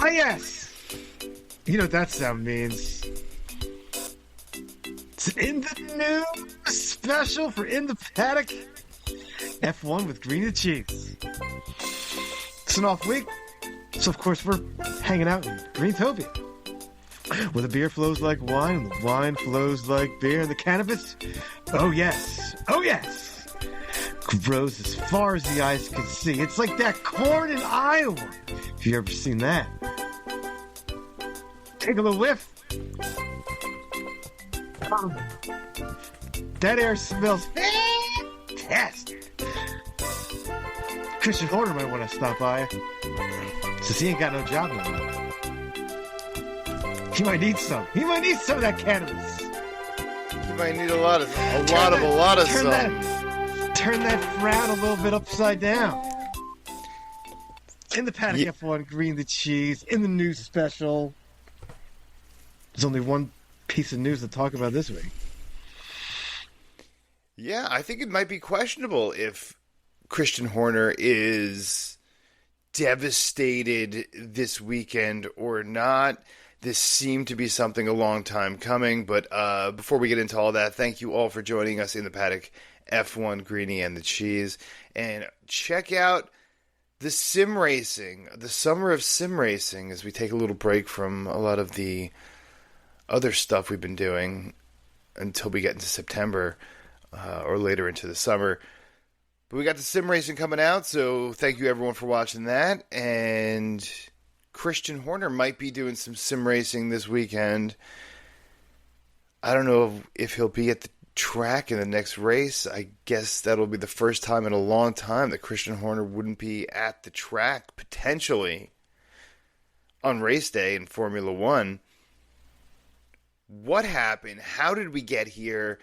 Ah, yes! You know what that sound means. It's In the News special for In the Paddock F1 with Green and Cheese. It's an off week, so of course we're hanging out in Greentopia, where the beer flows like wine and the wine flows like beer, and the cannabis, oh yes, grows as far as the eyes can see. It's like that corn in Iowa, if you've ever seen that. Take a little whiff. That air smells fantastic. Christian Horner might want to stop by, since he ain't got no job no more. He might need some. He might need some of that cannabis. You might need a lot of some. Turn that frown a little bit upside down. In the Paddock F1, Green the Cheese, in the news special. There's only one piece of news to talk about this week. Yeah, I think it might be questionable if Christian Horner is devastated this weekend or not. This seemed to be something a long time coming, but before we get into all that, thank you all for joining us in the Paddock F1, Greenie and the Cheese. And check out the sim racing, the summer of sim racing, as we take a little break from a lot of the other stuff we've been doing until we get into September or later into the summer. But we got the sim racing coming out, so thank you everyone for watching that. And Christian Horner might be doing some sim racing this weekend. I don't know if he'll be at the track in the next race. I guess that'll be the first time in a long time that Christian Horner wouldn't be at the track, potentially, on race day in Formula One. What happened? How did we get here?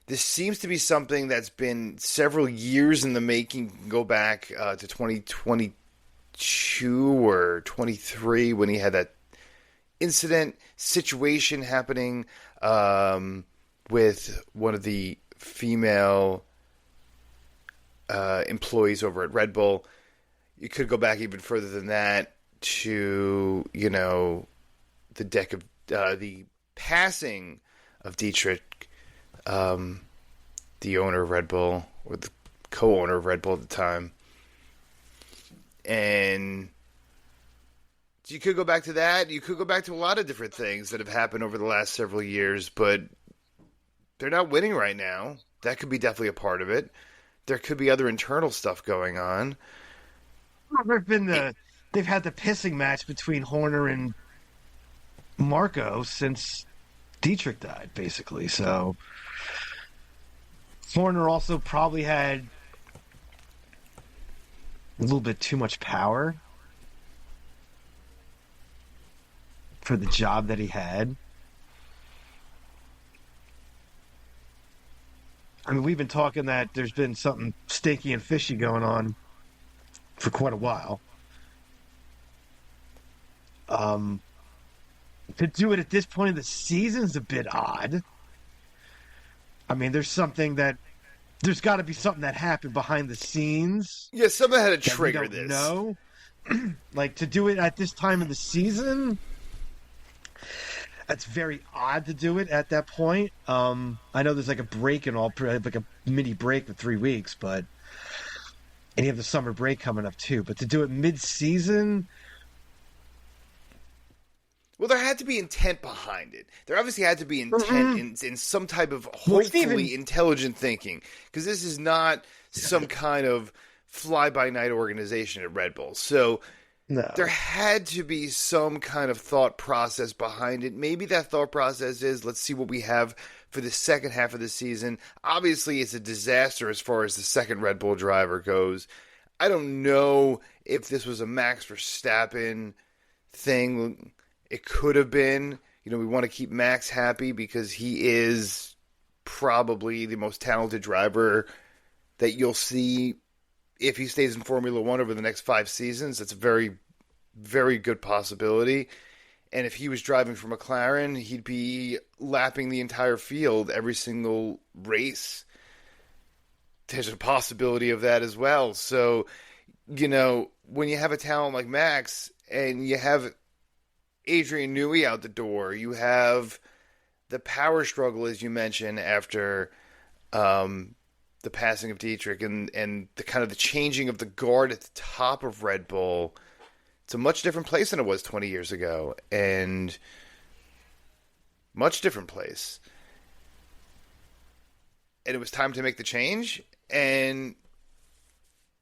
This seems to be something that's been several years in the making. Go back to 2022 or 23 when he had that incident situation happening with one of the female employees over at Red Bull. You could go back even further than that to, the deck of the passing of Dietrich, the owner of Red Bull, or the co-owner of Red Bull at the time. And you could go back to that. You could go back to a lot of different things that have happened over the last several years, but they're not winning right now. That could be definitely a part of it. There could be other internal stuff going on. They've had the pissing match between Horner and Marco since Dietrich died, basically. So Horner also probably had a little bit too much power for the job that he had. I mean, we've been talking that there's been something stinky and fishy going on for quite a while. To do it at this point in the season is a bit odd. I mean, there's got to be something that happened behind the scenes. Yeah, something had to trigger this. No, like to do it at this time of the season, that's very odd to do it at that point. I know there's like a break and all, like a mini break of 3 weeks, and you have the summer break coming up too. But to do it mid-season. Well, there had to be intent behind it. There obviously had to be intent in some type of hopefully intelligent thinking. Because this is not some kind of fly-by-night organization at Red Bull. So there had to be some kind of thought process behind it. Maybe that thought process is, let's see what we have for the second half of the season. Obviously, it's a disaster as far as the second Red Bull driver goes. I don't know if this was a Max Verstappen thing. It could have been. We want to keep Max happy because he is probably the most talented driver that you'll see if he stays in Formula One over the next 5 seasons. That's a very, very good possibility. And if he was driving for McLaren, he'd be lapping the entire field every single race. There's a possibility of that as well. So, when you have a talent like Max and you have Adrian Newey out the door. You have the power struggle, as you mentioned, after the passing of Dietrich and the kind of the changing of the guard at the top of Red Bull. It's a much different place than it was 20 years ago, and much different place. And it was time to make the change, and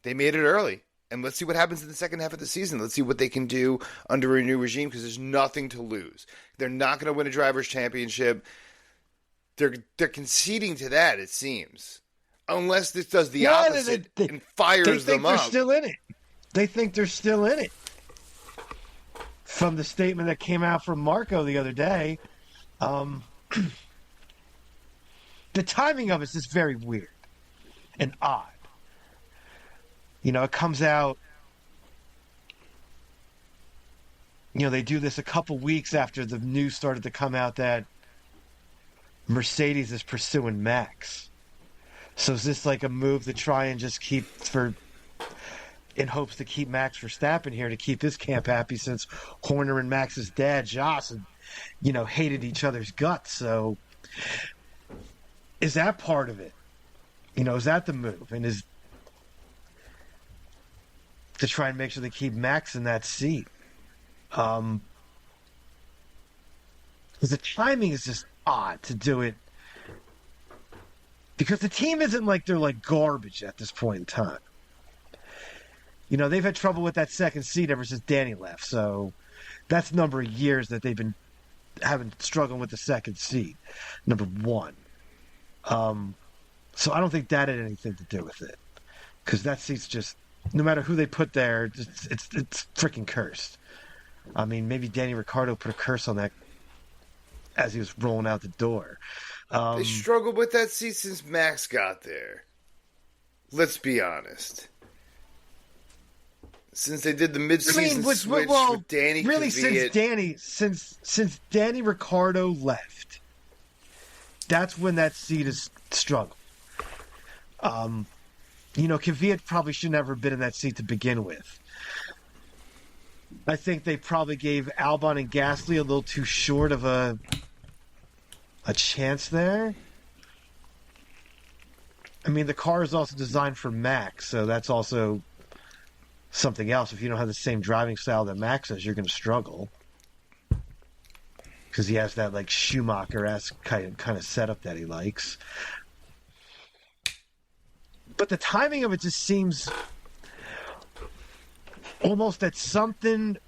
they made it early. And let's see what happens in the second half of the season. Let's see what they can do under a new regime, because there's nothing to lose. They're not going to win a drivers' championship. They're conceding to that, it seems. Unless this does the opposite and fires them up. They think they're still in it. They think they're still in it. From the statement that came out from Marco the other day, the timing of it is just very weird and odd. You know, it comes out, you know, they do this a couple weeks after the news started to come out that Mercedes is pursuing Max. So is this like a move to try and just in hopes to keep Max Verstappen here, to keep his camp happy, since Horner and Max's dad, Joss, you know, hated each other's guts. So is that part of it? You know, is that the move? And is to try and make sure they keep Max in that seat? Because the timing is just odd to do it, because the team isn't like they're like garbage at this point in time. You know, they've had trouble with that second seat ever since Danny left, so that's a number of years that they've been struggling with the second seat, number one. So I don't think that had anything to do with it, because that seat's just, no matter who they put there, it's freaking cursed. I mean, maybe Danny Ricciardo put a curse on that as he was rolling out the door. They struggled with that seat since Max got there. Let's be honest. Since they did the mid-season switch with Danny, really, since Danny Ricciardo left, that's when that seat has struggled. You know, Kvyat probably should never have been in that seat to begin with. I think they probably gave Albon and Gasly a little too short of a chance there. I mean, the car is also designed for Max, so that's also something else. If you don't have the same driving style that Max has, you're going to struggle, because he has that like Schumacher-esque kind of setup that he likes. But the timing of it just seems almost that something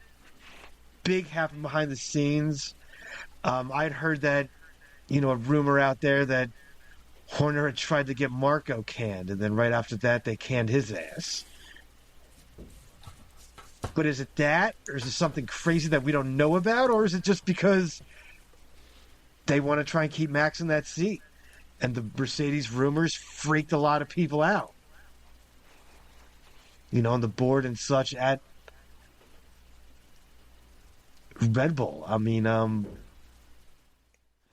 big happened behind the scenes. I'd heard that, you know, a rumor out there that Horner had tried to get Marco canned, and then right after that they canned his ass. But is it that, or is it something crazy that we don't know about, or is it just because they want to try and keep Max in that seat? And the Mercedes rumors freaked a lot of people out, you know, on the board and such at Red Bull. I mean,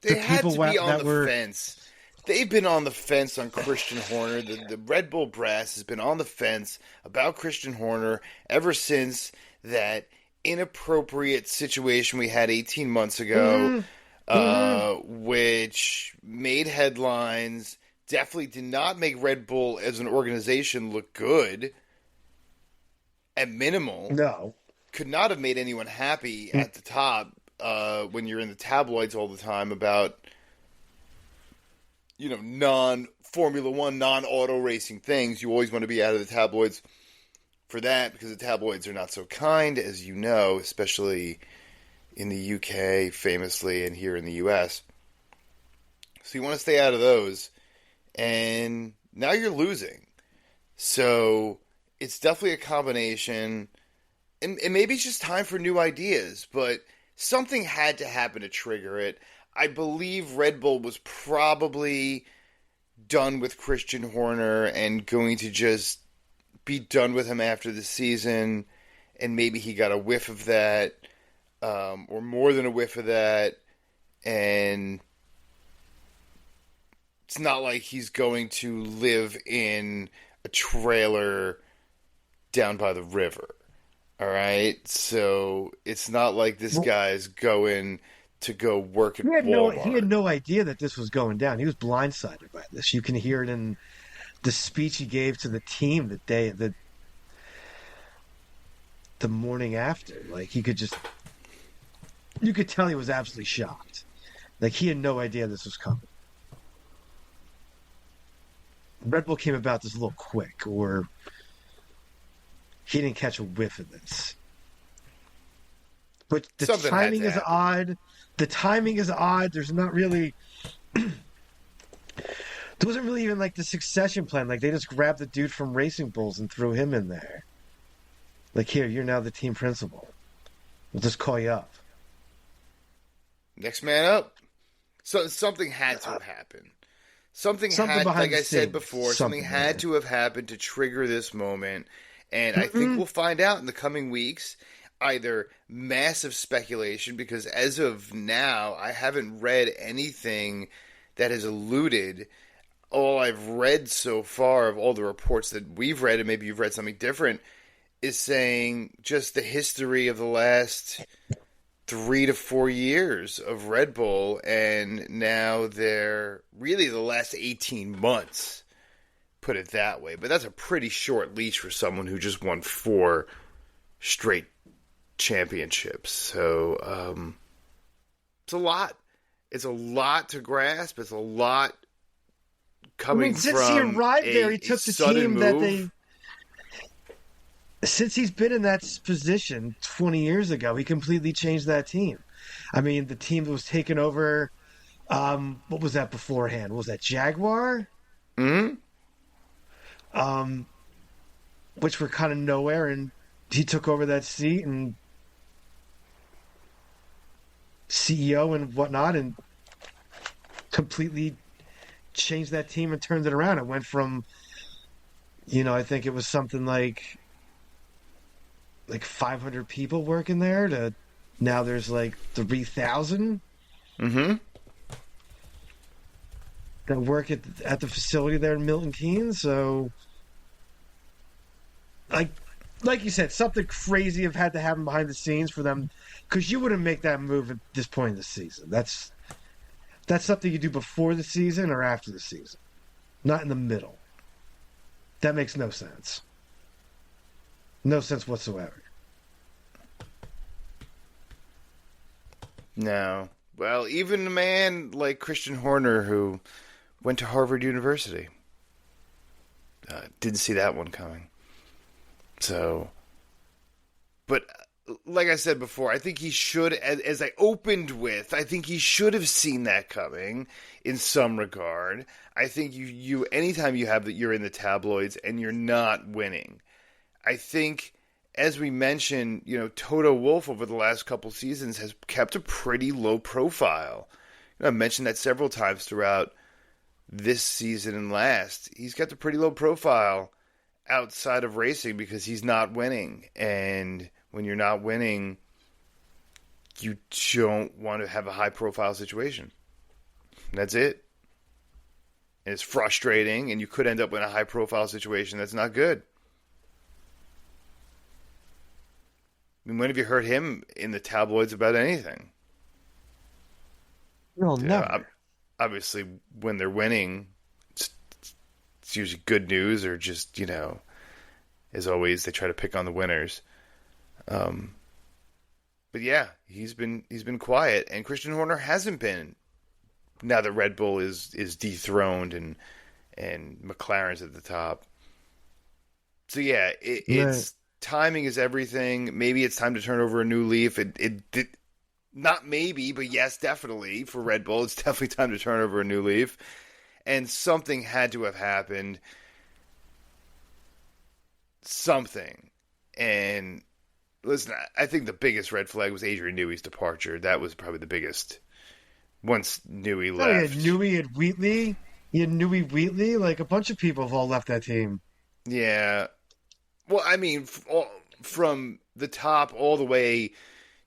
they had to be on the fence. They've been on the fence on Christian Horner. The Red Bull brass has been on the fence about Christian Horner ever since that inappropriate situation we had 18 months ago, which made headlines, definitely did not make Red Bull as an organization look good, at minimal. No. Could not have made anyone happy at the top when you're in the tabloids all the time about, you know, non-Formula One, non-auto racing things. You always want to be out of the tabloids for that, because the tabloids are not so kind, as you know, especially in the UK, famously, and here in the US. So you want to stay out of those, and now you're losing. So it's definitely a combination, and maybe it's just time for new ideas, but something had to happen to trigger it. I believe Red Bull was probably done with Christian Horner and going to just be done with him after the season, and maybe he got a whiff of that, or more than a whiff of that, and it's not like he's going to live in a trailer down by the river. All right, so it's not like this Well, guy's going to go work at he had Walmart. no idea that this was going down. He was blindsided by this. You can hear it in the speech he gave to the team the morning after. Like he could just you could tell he was absolutely shocked. Like he had no idea this was coming. Red Bull came about this a little quick, or he didn't catch a whiff of this. But the Something had timing to is happen. odd. The timing is odd. There's not really. There wasn't really even like the succession plan. Like they just grabbed the dude from Racing Bulls and threw him in there. Like here, you're now the team principal. We'll just call you up. Next man up. So something had to have happened. Something Something had, behind like the I said scenes. before, Something, something had yeah. to have happened to trigger this moment. And I think we'll find out in the coming weeks either massive speculation, because as of now, I haven't read anything that has alluded. All I've read so far of all the reports that we've read, and maybe you've read something different, is saying just the history of the last 3 to 4 years of Red Bull, and now they're really the last 18 months, put it that way. But that's a pretty short leash for someone who just won 4 straight championships. So it's a lot. It's a lot to grasp. It's a lot coming Since he from arrived there, he a took the sudden team move. that they. Since he's been in that position 20 years ago, he completely changed that team. I mean, the team that was taken over. What was that beforehand? What was that Jaguar? Hmm. Which were kind of nowhere, and he took over that seat and CEO and whatnot, and completely changed that team and turned it around. It went from, I think it was something like 500 people working there to now there's like 3,000 Mm-hmm. that work at the facility there in Milton Keynes. So, like you said, something crazy have had to happen behind the scenes for them, because you wouldn't make that move at this point in the season. That's something you do before the season or after the season, not in the middle. That makes no sense. No sense whatsoever. No. Well, even a man like Christian Horner, who went to Harvard University, didn't see that one coming. So, but like I said before, I think he should, as I opened with, I think he should have seen that coming in some regard. I think you anytime you're in the tabloids and you're not winning, I think, as we mentioned, Toto Wolff over the last couple seasons has kept a pretty low profile. I've mentioned that several times throughout this season and last. He's kept a pretty low profile outside of racing because he's not winning. And when you're not winning, you don't want to have a high profile situation. That's it. And it's frustrating, and you could end up in a high profile situation that's not good. I mean, when have you heard him in the tabloids about anything? Well, never. Obviously, when they're winning, it's usually good news, or just, as always, they try to pick on the winners. But yeah, he's been quiet, and Christian Horner hasn't been. Now that Red Bull is dethroned and McLaren's at the top. So yeah, it's timing is everything. Maybe it's time to turn over a new leaf. It not maybe, but yes, definitely for Red Bull, it's definitely time to turn over a new leaf. And something had to have happened. Something. And listen, I think the biggest red flag was Adrian Newey's departure. That was probably the biggest. Once Newey left. You had Newey, you had Newey, Wheatley. Like a bunch of people have all left that team. Yeah. Well, I mean, from the top all the way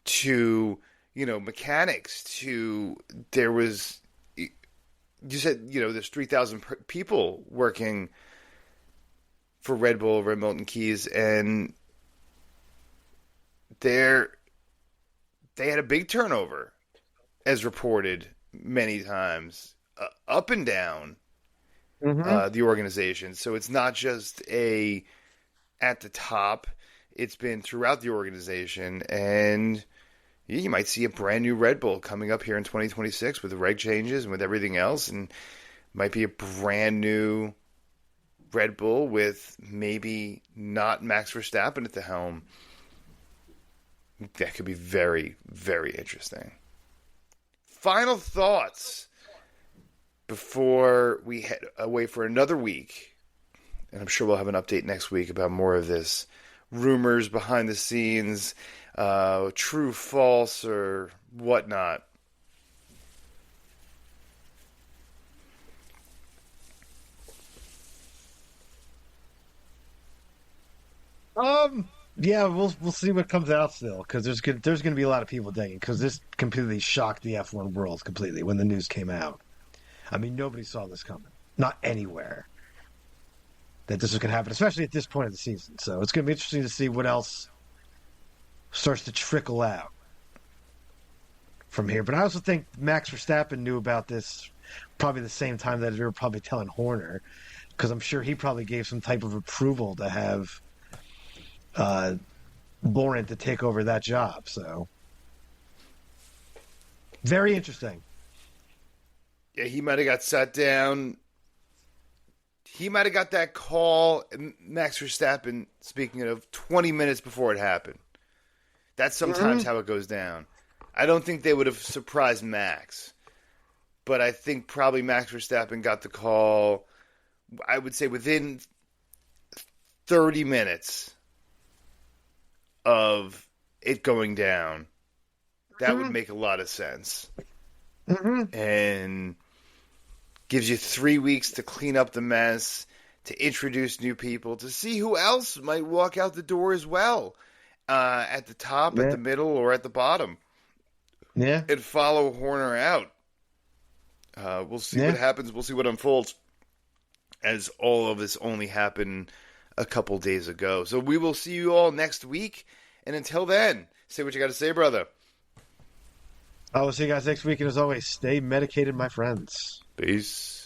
to, mechanics to, there was, you said, there's 3,000 people working for Red Bull over at Milton Keynes, and they had a big turnover, as reported many times, up and down the organization. So it's not just at the top; it's been throughout the organization, and you might see a brand new Red Bull coming up here in 2026 with the reg changes and with everything else, and might be a brand new Red Bull with maybe not Max Verstappen at the helm. That could be very, very interesting. Final thoughts before we head away for another week. And I'm sure we'll have an update next week about more of this. Rumors behind the scenes, true, false, or whatnot. Yeah, we'll see what comes out still, because there's gonna be a lot of people digging, because this completely shocked the F1 world completely when the news came out. I mean, nobody saw this coming, not anywhere, that this was gonna happen, especially at this point of the season. So it's gonna be interesting to see what else starts to trickle out from here. But I also think Max Verstappen knew about this probably the same time that they were probably telling Horner, because I'm sure he probably gave some type of approval to have Lauren to take over that job. So very interesting. Yeah, he might have got sat down. He might have got that call, Max Verstappen, speaking of, 20 minutes before it happened. That's sometimes how it goes down. I don't think they would have surprised Max. But I think probably Max Verstappen got the call, I would say, within 30 minutes of it going down. That would make a lot of sense. And gives you 3 weeks to clean up the mess, to introduce new people, to see who else might walk out the door as well, at the top, at the middle, or at the bottom. Yeah. And follow Horner out. We'll see what happens. We'll see what unfolds, as all of this only happened a couple days ago. So we will see you all next week. And until then, say what you got to say, brother. I will see you guys next week. And as always, stay medicated, my friends. Peace.